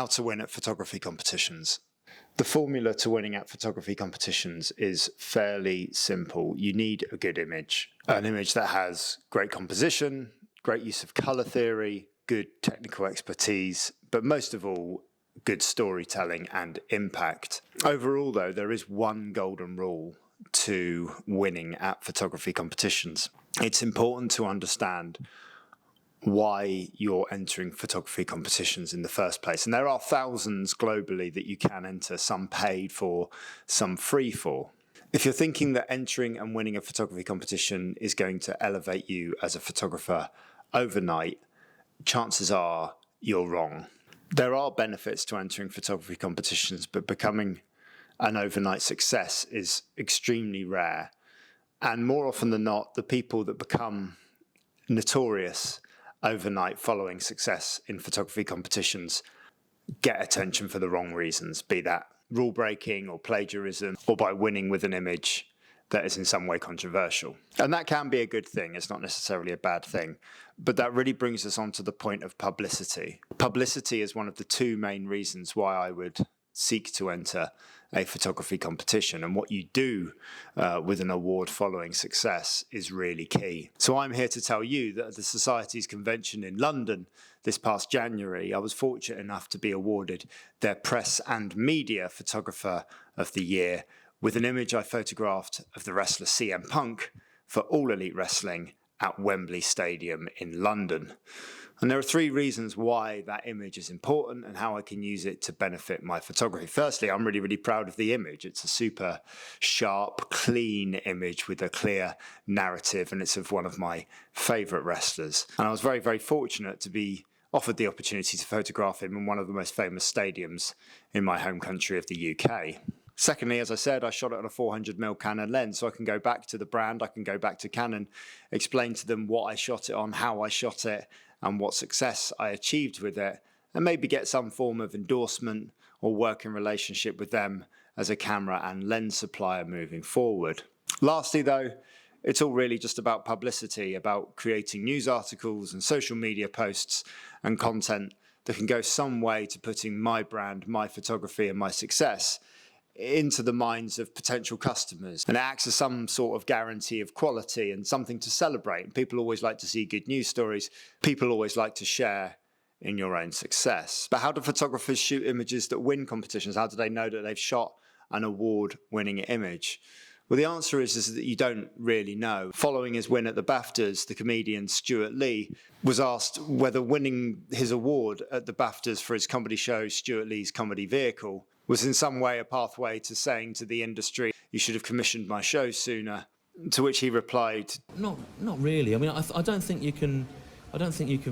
How to win at photography competitions. The formula to winning at photography competitions is fairly simple. You need a good image, an image that has great composition, great use of color theory, good technical expertise, but most of all, good storytelling and impact. Overall, though, there is one golden rule to winning at photography competitions. It's important to understand why you're entering photography competitions in the first place. And there are thousands globally that you can enter, some paid for, some free for. If you're thinking that entering and winning a photography competition is going to elevate you as a photographer overnight, chances are you're wrong. There are benefits to entering photography competitions, but becoming an overnight success is extremely rare. And more often than not, the people that become notorious overnight following success in photography competitions get attention for the wrong reasons, be that rule breaking or plagiarism, or by winning with an image that is in some way controversial. And that can be a good thing, it's not necessarily a bad thing. But that really brings us on to the point of publicity. Publicity is one of the two main reasons why I would seek to enter a photography competition, and what you do with an award following success is really key. So I'm here to tell you that at the Society's convention in London this past January, I was fortunate enough to be awarded their Press and Media Photographer of the Year with an image I photographed of the wrestler CM Punk for All Elite Wrestling at Wembley Stadium in London. And there are three reasons why that image is important and how I can use it to benefit my photography. Firstly, I'm really proud of the image. It's a super sharp, clean image with a clear narrative, and it's of one of my favourite wrestlers. And I was very fortunate to be offered the opportunity to photograph him in one of the most famous stadiums in my home country of the UK. Secondly, as I said, I shot it on a 400mm Canon lens, so I can go back to the brand, I can go back to Canon, explain to them what I shot it on, how I shot it, and what success I achieved with it, and maybe get some form of endorsement or working relationship with them as a camera and lens supplier moving forward. Lastly, though, it's all really just about publicity, about creating news articles and social media posts and content that can go some way to putting my brand, my photography, and my success into the minds of potential customers, and it acts as some sort of guarantee of quality and something to celebrate. People always like to see good news stories. People always like to share in your own success. But how do photographers shoot images that win competitions? How do they know that they've shot an award-winning image? Well, the answer is that you don't really know. Following his win at the BAFTAs, the comedian Stewart Lee was asked whether winning his award at the BAFTAs for his comedy show, Stewart Lee's Comedy Vehicle, was in some way a pathway to saying to the industry, you should have commissioned my show sooner. To which he replied, Not really. I mean, I don't think you can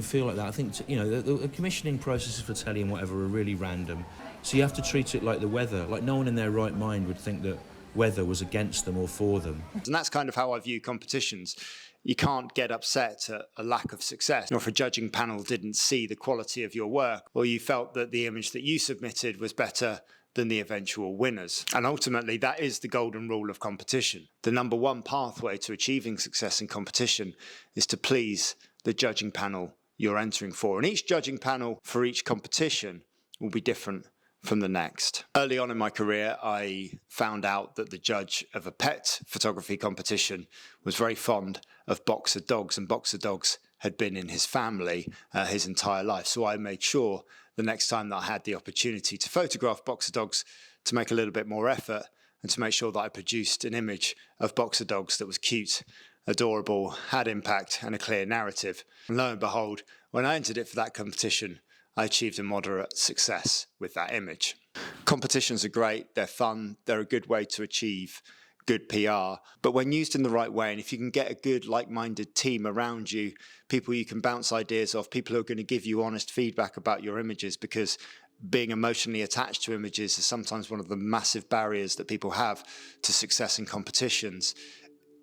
feel like that. I think, the commissioning processes for telly and whatever are really random. So you have to treat it like the weather. Like no one in their right mind would think that weather was against them or for them. And that's kind of how I view competitions. You can't get upset at a lack of success, or if a judging panel didn't see the quality of your work, or you felt that the image that you submitted was better than the eventual winners. And ultimately, that is the golden rule of competition. The number one pathway to achieving success in competition is to please the judging panel you're entering for. And each judging panel for each competition will be different from the next. Early on in my career, I found out that the judge of a pet photography competition was very fond of boxer dogs, and boxer dogs had been in his family his entire life. So I made sure the next time that I had the opportunity to photograph boxer dogs to make a little bit more effort and to make sure that I produced an image of boxer dogs that was cute, adorable, had impact and a clear narrative. And lo and behold, when I entered it for that competition, I achieved a moderate success with that image. Competitions are great, they're fun, they're a good way to achieve good PR, but when used in the right way, and if you can get a good like-minded team around you, people you can bounce ideas off, people who are going to give you honest feedback about your images, because being emotionally attached to images is sometimes one of the massive barriers that people have to success in competitions.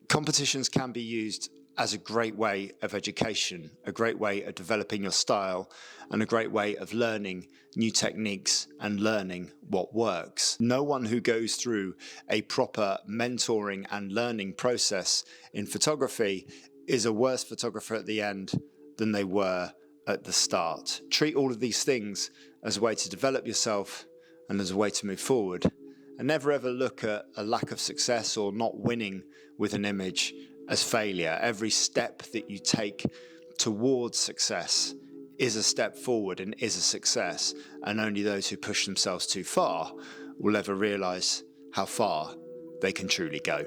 Competitions can be used as a great way of education, a great way of developing your style, and a great way of learning new techniques and learning what works. No one who goes through a proper mentoring and learning process in photography is a worse photographer at the end than they were at the start. Treat all of these things as a way to develop yourself and as a way to move forward. And never ever look at a lack of success or not winning with an image as failure. Every step that you take towards success is a step forward and is a success. And only those who push themselves too far will ever realise how far they can truly go.